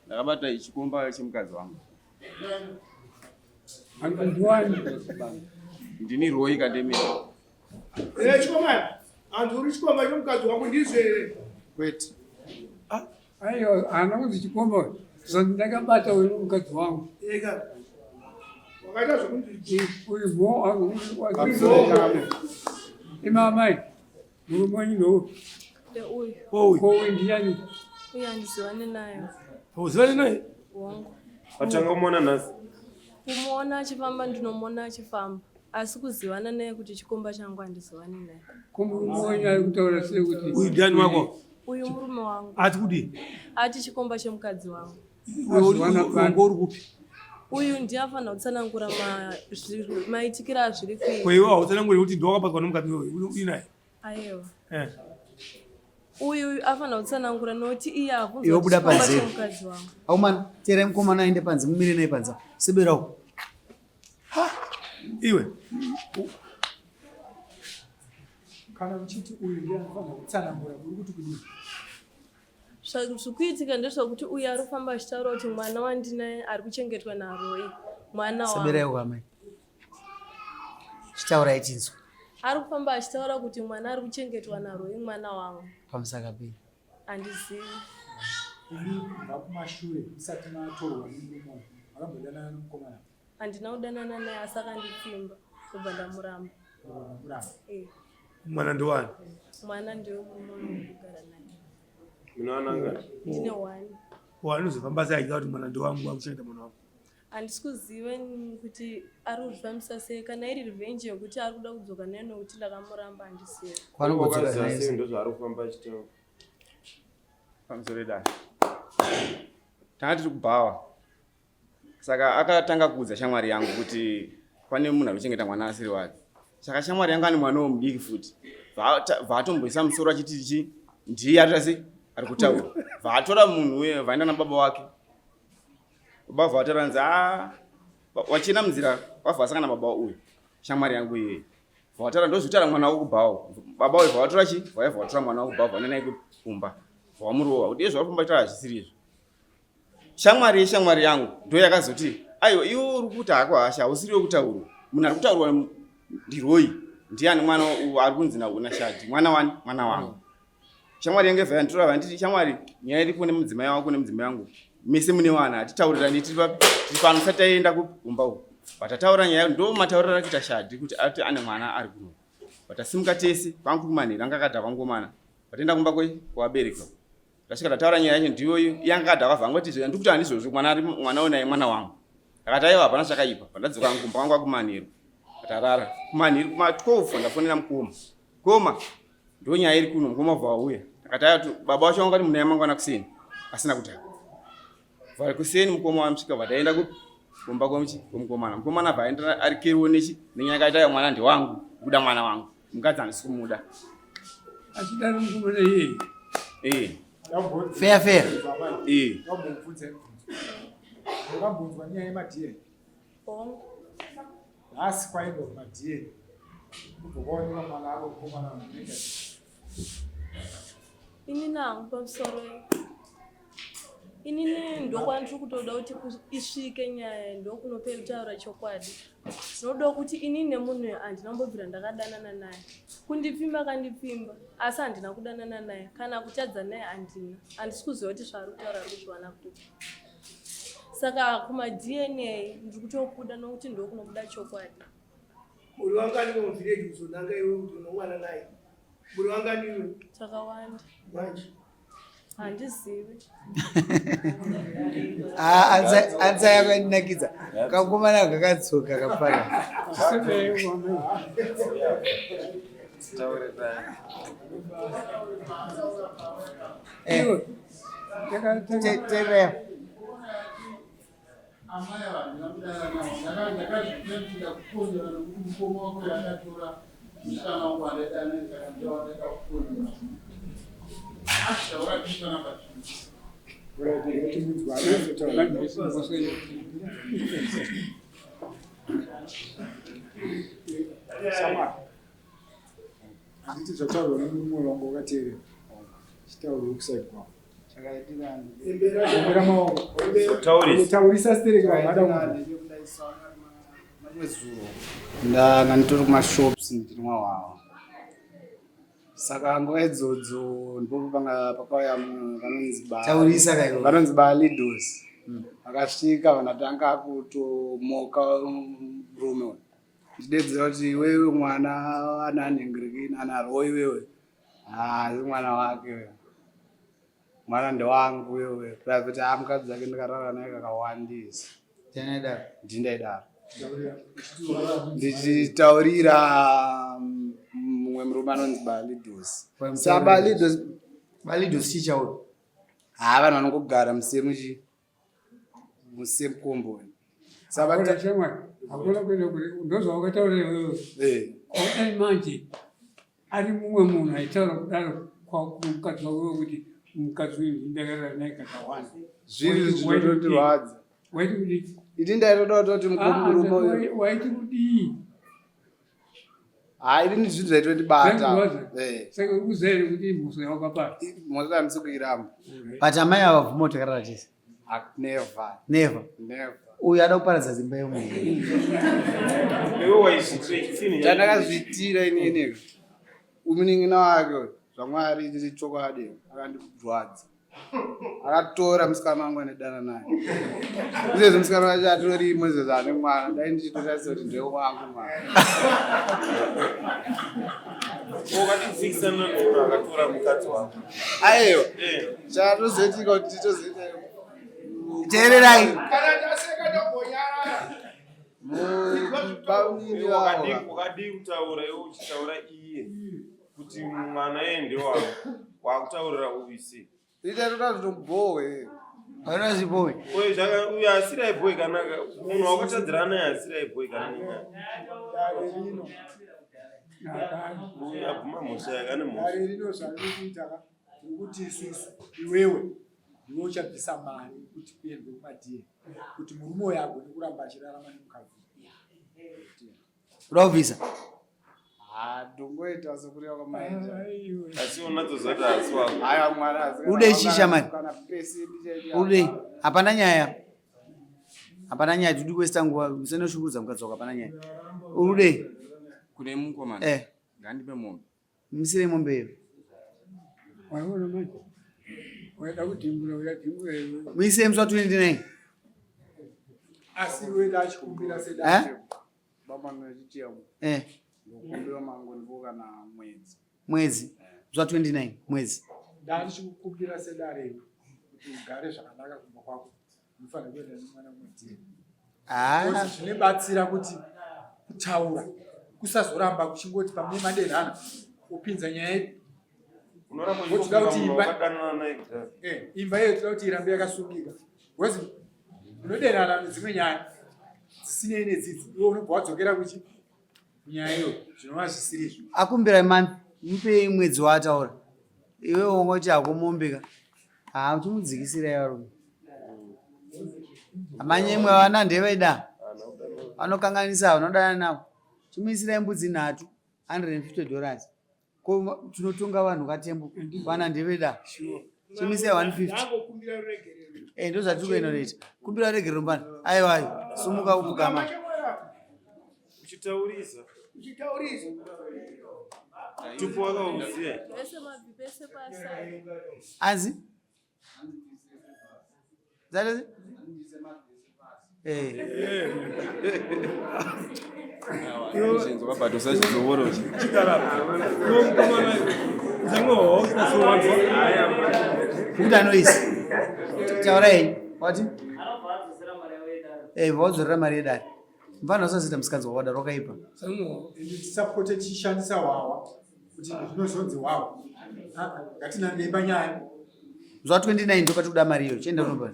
Ndakabata ichikomba chemukadzi wangu. Ndini Roy Kademira. Chikomba. Antu uri chikomba chemukadzi wangu ndizve. Kwete. Ayo, anakuti chikomba. Ndakabata uyu mukadzi wangu. Ega. Wakaita zvokuti uyu mo imamai murumonyi no uyu ndiani uyu andizivane nayo. uzivane naye Wangu atanga kumona nhasi kumuona achifamba ndinomuona achifamba asi kuzivana naye kuti chikomba changu andizivane naye. kumurumonyi ari kutaura sei kuti uyu ndiani wako Uyu murume wangu ati kuti ati chikomba chemukadzi wangu. uyu uri kupi Uyu ndiafana kutsanangura maitikira azviri kuita. kwewe hautsananguri kuti ndowakabatwa nomukadzi uyu naye Aiwa. Uyu afana kutsanangura nokuti iye avunza iwe buda panze mukadzi wangu. aumana terai mukomana aende panze mumire naye panze seberawo iwe kana uchiti uyu ndianofana kutsanangura kuri kuti kudini zvikuitika ndezvekuti uyu ari kufamba achitaura kuti mwana wandinaye ari kuchengetwa naRoy, mwana wangu. seberawo amai chitaurai tinzwa Ari kufamba achitaura kuti mwana ari kuchengetwa naRoy, mwana wangu. pamusaka pei Handizivi. vakumashure musati matorwa nemurumonyi makambodanana nomukomana Handina kudanana naye asi akandipfimba kubva ndamuramba. mwana ndowani Mwana ndiwe murume kugara naye. munoananga Ndine wani. wanozofamba sei kuti mwana ndowangu akuchengeta mwana wangu Handisi kuziva kuti ari kuzvifambisa sei kana iri revenge yekuti ari kuda kudzoka naye nokuti ndakamuramba handisivi. kwanongodzoka naye Ndozvaari kufamba achitaura. Pamusoro dai. Tanga tiri kubhawa. Saka akatanga kuudza shamwari yangu kuti pane munhu ari kuchengeta mwana asiri wake. Saka shamwari yangu ane mwana womudiki futi. Vatomboisa musoro achiti ichi ndiye ari kutaura. Vatora munhu uye vaenda nababa wake. Baba vataranza wachina muzira wavasangana baba uyu shamwari yangu iye vatara ndozvitara mwana wokubhawo baba uyu vatora chi vaibva vatora mwana wokubhawo vana naye kumba vamurowa kuti izvo varifamba itaura zvisiri izvo shamwari yangu ndo yakazoti aiwa iwe uri kuti hakwahasha hausiri wekutaurwa munhu ari kutaurwa ndiRoy ndiani mwana ari kunzi naunashadi mwana wani mwana wangu shamwari yangu evha yanditora vanditi shamwari nyaya iripo nemudzimai wako nemudzimai wangu mese mune wana atitaurirani tiri pano sati aenda kumba uku vatataura nyaya ndo mataurira kuita shadi kuti ati ane mwana ari kuno vatasimuka tese kwangu kumanhiri anga akadha kwangomana vataenda kumba kuvabereka tasvika tataura nyaya yacho ndiyo iye anga akadha kwavhangoti ndikuti handizvozvo mwana unaye mwana wangu akati aiwa hapana zvakaipa pandadzoka kumba kwangu akumanhiri vatarara kumanhiri kuma12 ndafonera mukoma ndo nyaya iri kuno mukoma vha wauya akati aiwa baba wacho wangati munaya mangwana kuseni asina kutaka vari kuseni mukoma wamusvika vataenda kumba kwomukomana mukomana bvaenda ari keriwo nenyaya kaita ya mwana ndewangu kuda mwana wangu mukadzi handisi kumuda achidaro mukomana iyeye fair wakambonzwa nyaya yemadhiye nhasi kwaendwa kumadhiye kubva kwaoneka mwana avo mukomana vanenge Inini hangu pamusoro inini ndokwandiri kutoda kuti isvike nyaya ndokunopera kutaura chokwadi. Zvinoda kuti inini nemunhu handinambobvira ndakadanana naye. Kundipfimba kandipfimba asi handina kudanana naye kana kutadza naye handina. Handisi kuziva kuti zvaari kutaura ari kuzviwana kuti. Saka kuma-DNA ndiri kutokuda nokuti ndokunobuda chokwadi. muri wangani muvhireji kuzonanga iwe kuti unomwana naye muri wangani iwe Takawanda. manje Handizivi. anza yako yandinakidza kakomana kakatsoka kapfara teveya handiti zvataurwa nemurume wangu wakateerera chitauro wekusaidi kwavo Embera maoko. Taurisa stereka vamada ndanga nditori kumashops ndinwa wawa saka nguva idzodzo ndipo pakauya vanonzi baLidos vakasvika vanatanga kutomoka murume ndidedzera kuti iwewe mwana ananhengerekei anarwo iwewe mwana wake mwana ndewangu wewe private mukadzi ake ndikarara naye kakawandisa ndindaidaro ndichitaurira mumwe murume anonzi baLidos baLidos chichauyo vanhu vanongogara musemu komboni akula kwenda kule ndozo wakataura wewe manje ari mumwe munhu aitaura kudaro kwamukadzi wawewe kuti mukadzi uyu ndakarara naye kakawanda zviri zvinotondirwadza waiti kuti iti ndaitoda kutoti murume waiti kudii ini ndi zvinhu zvaitondibata saka ukuzere kuti mhuso yawakapata mhoso damisukuiramba but amai avabvuma utakarara chese never uyu ada kuparadza dzimba yemunhu chandakazviitira inini umunin'ina wake zvamwari ndiri chokwadi akandirwadza akatora musikana wangu anedana naye izvezvo musikana wacho atorimo izvezvo ane mwana dai ndichitotarisa kuti ndeo wangu mwana akatora mukadzi wako aiwa chatozoitika kuti titozoita teererai wakadii kutaura iwe uchitaura iye kuti mwana yeye ndewako wakutaurira uisi itatoda kutombowe ainazibowe uyu asirai boy kanaka munhu wakatadzira naye asirai boy kanaka uyu abvuma mhosva yakane mari rino zvarikuita kuti isusu iwewe ndiwe uchabvisa mari kuti kuendwe kumadhiye kuti murume uyo agone kuramba achirarama nemukadzi uda kubvisa ndongoita sokuti wakamaita asi unadzozoti asi wako haya mwana ude chisha mani ude hapana nyaya tiri kuwesta nguva usenoshukudza mukadzi wako hapana nyaya ude kune mukomana ngandipe mombe misire mombe iyo waona manje waida kudhimbura uyadhimbura iwe muise musi wa29 asi weda achikumbira sedachebo bamwana chichemo ndokumbira mangu ndivuka na mwedzi musi wa29 mwedzi ndanichikukumbira sedare kuti ugare zvakanaka kumba kwako unofanira kuenda nemwana mwedzi zvinobatsira kuti kutaura kusazoramba kuchingoti pamwe madenhana upinza nyaya yedu toda kuti imba yedu toda kuti irambe yakasungika because unodenhana nedzimwe nyaya dzisinei nedzidzi iwe unobva wadzokera kuchi nyaya iyo zvinova zvisirizvo akumbira mani mupe mwedzi waataura iwe ungoti hakumombeka uchimudzikisira yarume amanyemwe vana ndevaida vanokanganisa vanodana navo chimuisirai mbudzi 3 $150 ko tinotonga vanhu katembo vana ndeveda chimuisirai 150 ndo zvatiri kuenoita kumbira regerero mbani aiwa sumuka upukama uchitaurisa tupo wakauziya anzi zalezi kutanoisi taurai wati vaudzorera mari yedare mfana usazita musikadzi wawadaro wakaipa tisapote tichishandisa wawa kuti zvinozonzi wawa ngatinandemba nyaya zuva 29 ndokati kuda mari iyo chienda unobva